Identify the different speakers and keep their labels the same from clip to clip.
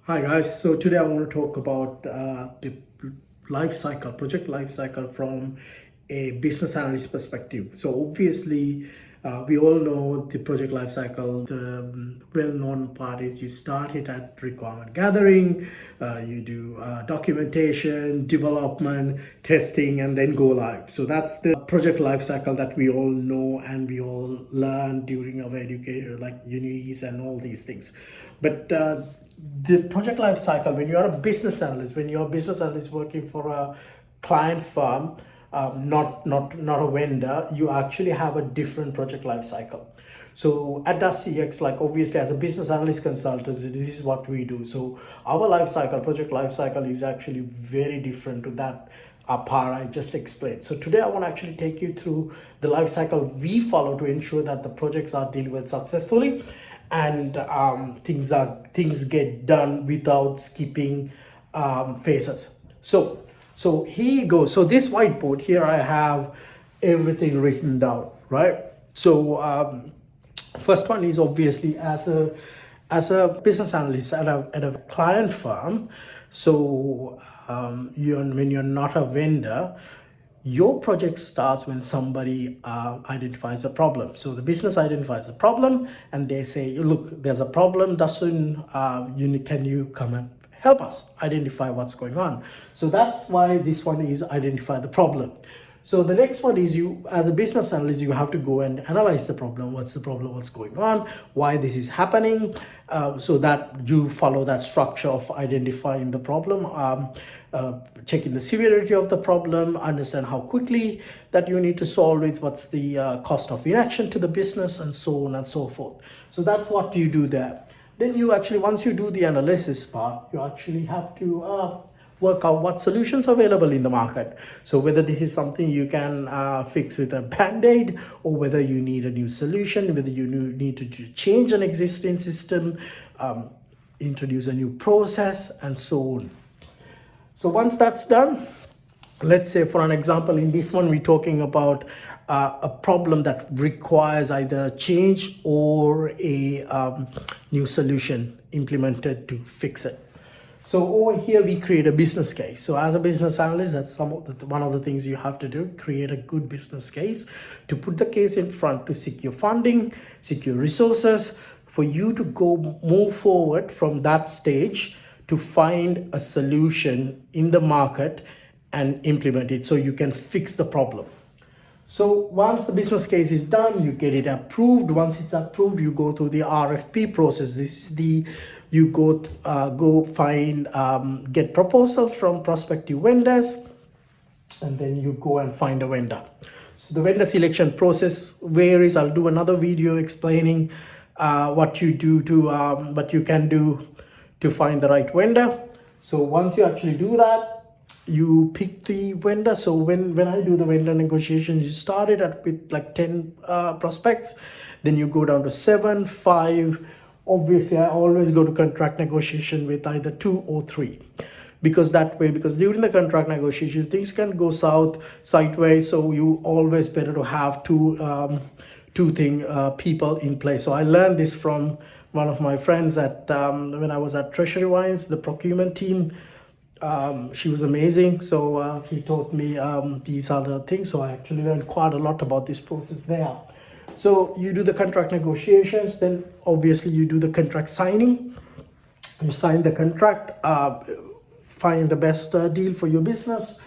Speaker 1: Hi guys, so today I want to talk about the life cycle, project life cycle from a business analyst perspective. So obviously, we all know the project life cycle. The well-known part is you start it at requirement gathering, you do documentation, development, testing, and then go live. So that's the project life cycle that we all know and we all learn during our education, like unis and all these things. But the project life cycle, when you're a business analyst, when you're a business analyst working for a client firm, not a vendor, you actually have a different project life cycle. So at DASCX, like obviously as a business analyst consultants, this is what we do. So our life cycle, project life cycle, is actually very different to that part I just explained. So today I want to actually take you through the life cycle we follow to ensure that the projects are delivered successfully and things get done without skipping phases. So here you go. So this whiteboard here, I have everything written down, right? So first one is obviously as a business analyst at a client firm. So when you're not a vendor, your project starts when somebody identifies a problem. So the business identifies a problem and they say, look, there's a problem, Dasun, can you come and help us identify what's going on? So that's why this one is identify the problem. So the next one is, you as a business analyst, you have to go and analyze the problem. What's the problem? What's going on? Why this is happening? So that you follow that structure of identifying the problem, checking the severity of the problem, understand how quickly that you need to solve it, what's the cost of inaction to the business, and so on and so forth. So that's what you do there. Then you actually, once you do the analysis part, you actually have to work out what solutions are available in the market. So whether this is something you can fix with a band-aid, or whether you need a new solution, whether you need to change an existing system, introduce a new process, and so on. So once that's done, let's say for an example, in this one, we're talking about a problem that requires either change or a new solution implemented to fix it. So over here, we create a business case. So as a business analyst, that's one of the things you have to do, create a good business case to put the case in front to secure funding, secure resources, for you to go move forward from that stage to find a solution in the market and implement it so you can fix the problem. So once the business case is done, you get it approved. Once it's approved, you go through the RFP process. This is you go find, get proposals from prospective vendors, and then you go and find a vendor. So the vendor selection process varies. I'll do another video explaining what you can do to find the right vendor. So once you actually do that, you pick the vendor. So when I do the vendor negotiation, you started with like 10 prospects, then you go down to 7, 5. Obviously, I always go to contract negotiation with either 2 or 3, because during the contract negotiation, things can go sideways. So you always better to have two people in place. So I learned this from one of my friends at when I was at Treasury Wines, the procurement team. She was amazing. So he taught me these other things. So I actually learned quite a lot about this process there. So you do the contract negotiations, then obviously you do the contract signing. You sign the contract, find the best deal for your business.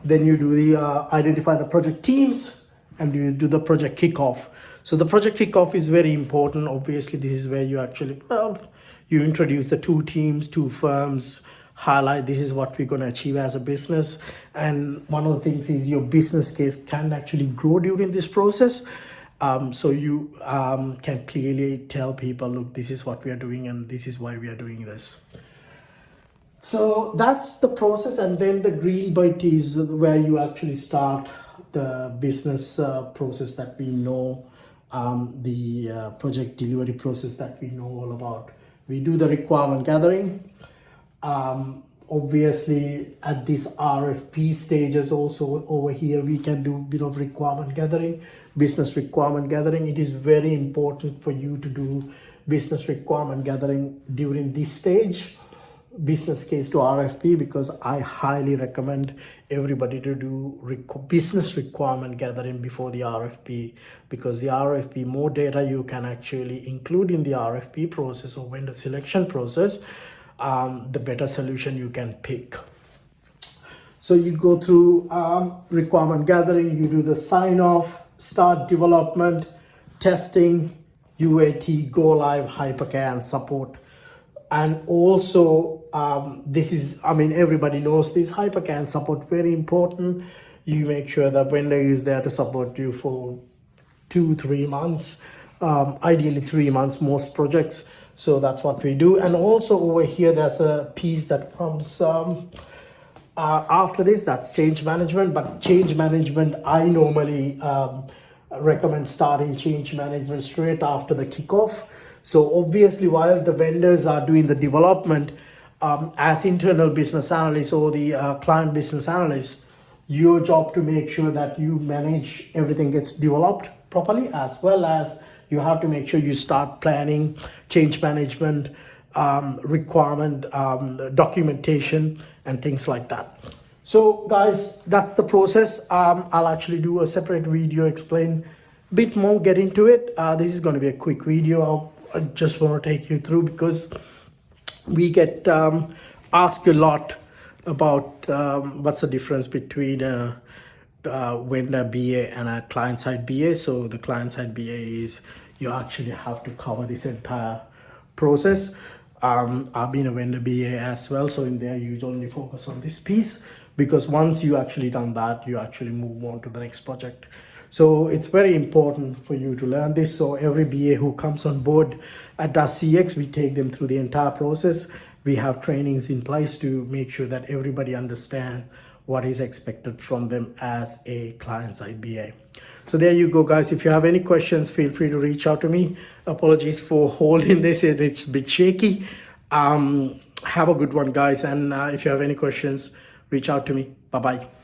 Speaker 1: Then you do the identify the project teams, and you do the project kickoff. So the project kickoff is very important. Obviously, this is where you actually you introduce the 2 teams, 2 firms, highlight this is what we're going to achieve as a business. And one of the things is your business case can actually grow during this process. So you can clearly tell people, look, this is what we are doing and this is why we are doing this. So that's the process. And then the green bit is where you actually start the business process that we know, the project delivery process that we know all about. We do the requirement gathering. Obviously at this RFP stages also over here, we can do a bit of requirement gathering, business requirement gathering. It is very important for you to do business requirement gathering during this stage. business case to RFP, because I highly recommend everybody to do business requirement gathering before the RFP, because the RFP, more data you can actually include in the RFP process or vendor selection process, the better solution you can pick. So you go through requirement gathering, you do the sign off, start development, testing, UAT, go live, hypercare, and support. And also, this is, I mean, everybody knows this, hypercare and support, very important. You make sure that vendor is there to support you for 2-3 months, ideally 3 months, most projects. So that's what we do. And also over here, there's a piece that comes after this, that's change management. But change management, I normally recommend starting change management straight after the kickoff. So obviously, while the vendors are doing the development, as internal business analysts or the client business analyst, your job to make sure that you manage everything gets developed properly, as well as you have to make sure you start planning, change management, requirement, documentation, and things like that. So guys, that's the process. I'll actually do a separate video, explain a bit more, get into it. This is going to be a quick video. I just want to take you through, because we get asked a lot about what's the difference between a vendor BA and a client-side BA. So the client-side BA is you actually have to cover this entire process. I've been a vendor BA as well, so in there you only focus on this piece, because once you actually done that, you actually move on to the next project. So it's very important for you to learn this. So every BA who comes on board at DASCX, we take them through the entire process. We have trainings in place to make sure that everybody understands what is expected from them as a client-side BA. So there you go, guys. If you have any questions, feel free to reach out to me. Apologies for holding this, it's a bit shaky. Have a good one, guys. And if you have any questions, reach out to me. Bye-bye.